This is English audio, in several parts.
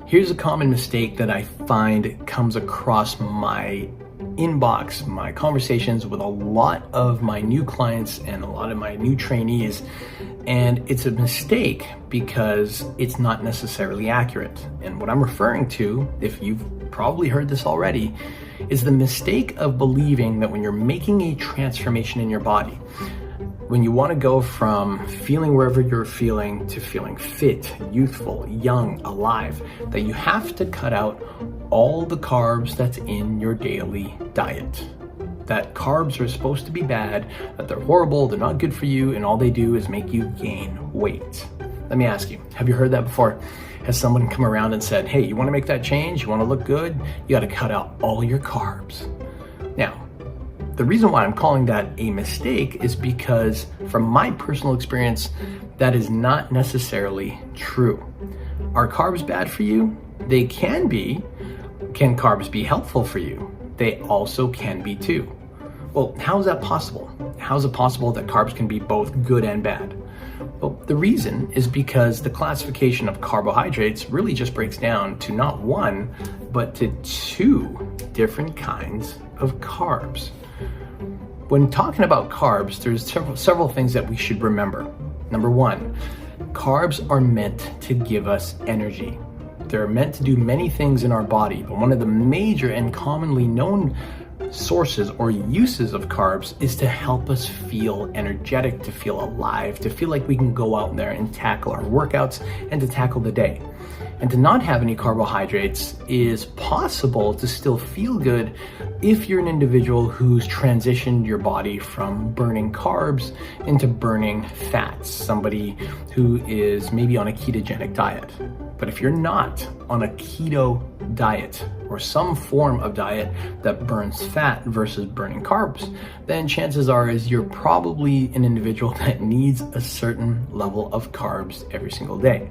Here's a common mistake that I find comes across my inbox, my conversations with a lot of my new clients and a lot of my new trainees. And it's a mistake because it's not necessarily accurate. And what I'm referring to, if you've probably heard this already, is the mistake of believing that when you're making a transformation in your body, when you want to go from feeling wherever you're feeling to feeling fit, youthful, young, alive, that you have to cut out all the carbs that's in your daily diet. That carbs are supposed to be bad, that they're horrible, they're not good for you, and all they do is make you gain weight. Let me ask you, have you heard that before? Has someone come around and said, hey, you want to make that change? You want to look good? You got to cut out all your carbs. Now, the reason why I'm calling that a mistake is because from my personal experience, that is not necessarily true. Are carbs bad for you? They can be. Can carbs be helpful for you? They also can be too. Well, how is that possible? How is it possible that carbs can be both good and bad? Well, the reason is because the classification of carbohydrates really just breaks down to not one, but to two different kinds of carbs. When talking about carbs, there's several things that we should remember. Number one, carbs are meant to give us energy. They're meant to do many things in our body, but one of the major and commonly known sources or uses of carbs is to help us feel energetic, to feel alive, to feel like we can go out there and tackle our workouts and to tackle the day. And to not have any carbohydrates is possible to still feel good if you're an individual who's transitioned your body from burning carbs into burning fats, somebody who is maybe on a ketogenic diet. But if you're not on a keto diet or some form of diet that burns fat versus burning carbs, then chances are is you're probably an individual that needs a certain level of carbs every single day.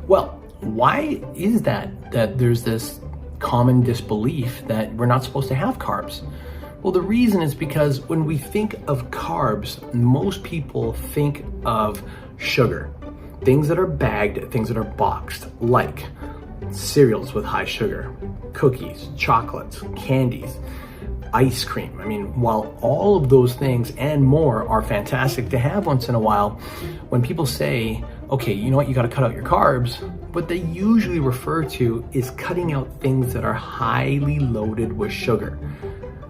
Well, why is that there's this common disbelief that we're not supposed to have carbs? Well, the reason is because when we think of carbs, most people think of sugar. Things that are bagged, things that are boxed, like cereals with high sugar, cookies, chocolates, candies, ice cream. I mean, while all of those things and more are fantastic to have once in a while, when people say, okay, you know what, you got to cut out your carbs, what they usually refer to is cutting out things that are highly loaded with sugar.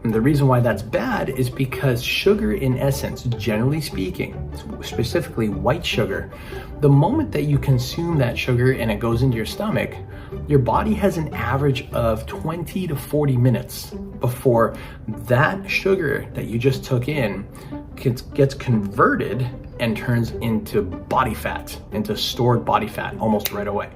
And the reason why that's bad is because sugar, in essence, generally speaking, specifically white sugar, the moment that you consume that sugar and it goes into your stomach, your body has an average of 20 to 40 minutes before that sugar that you just took in gets converted and turns into body fat, into stored body fat almost right away.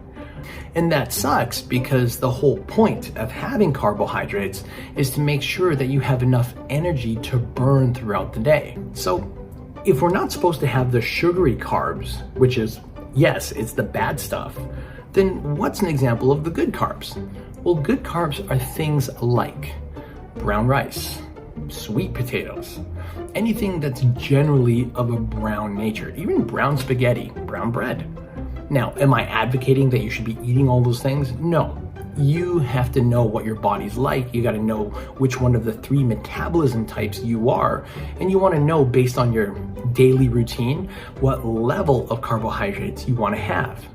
And that sucks because the whole point of having carbohydrates is to make sure that you have enough energy to burn throughout the day. So if we're not supposed to have the sugary carbs, which is, yes, it's the bad stuff, then what's an example of the good carbs? Well, good carbs are things like brown rice, sweet potatoes, anything that's generally of a brown nature, even brown spaghetti, brown bread. Now, am I advocating that you should be eating all those things? No. You have to know what your body's like. You got to know which one of the three metabolism types you are. And you want to know, based on your daily routine, what level of carbohydrates you want to have.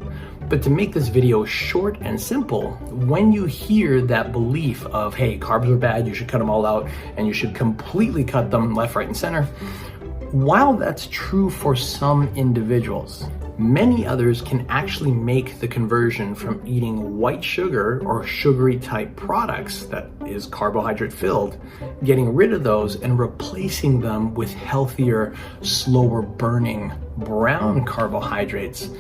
But to make this video short and simple, when you hear that belief of, hey, carbs are bad, you should cut them all out, and you should completely cut them left, right, and center, while that's true for some individuals, many others can actually make the conversion from eating white sugar or sugary type products that is carbohydrate filled, getting rid of those and replacing them with healthier, slower burning brown carbohydrates,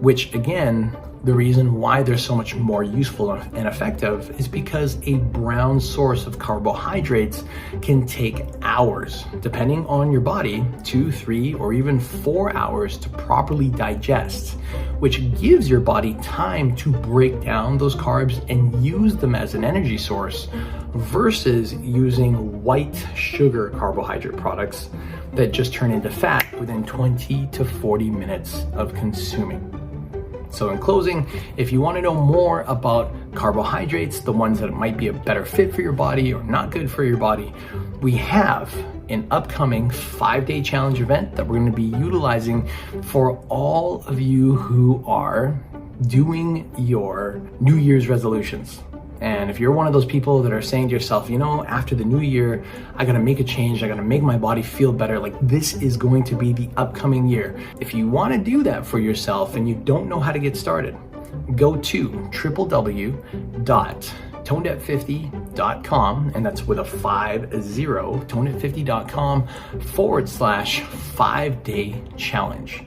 which again, the reason why they're so much more useful and effective is because a brown source of carbohydrates can take hours, depending on your body, 2, 3, or even 4 hours to properly digest, which gives your body time to break down those carbs and use them as an energy source versus using white sugar carbohydrate products that just turn into fat within 20 to 40 minutes of consuming. So in closing, if you want to know more about carbohydrates, the ones that might be a better fit for your body or not good for your body, we have an upcoming 5-day challenge event that we're going to be utilizing for all of you who are doing your New Year's resolutions. And if you're one of those people that are saying to yourself, you know, after the new year, I gotta make a change, I gotta make my body feel better, like this is going to be the upcoming year. If you wanna do that for yourself and you don't know how to get started, go to www.toned50.com, and that's with a 50, toned50.com/5-day challenge.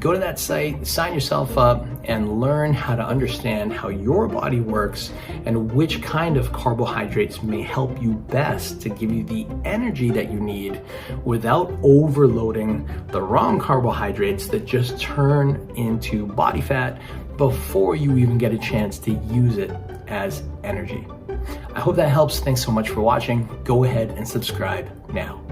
Go to that site, sign yourself up, and learn how to understand how your body works and which kind of carbohydrates may help you best to give you the energy that you need without overloading the wrong carbohydrates that just turn into body fat before you even get a chance to use it as energy. I hope that helps. Thanks so much for watching. Go ahead and subscribe now.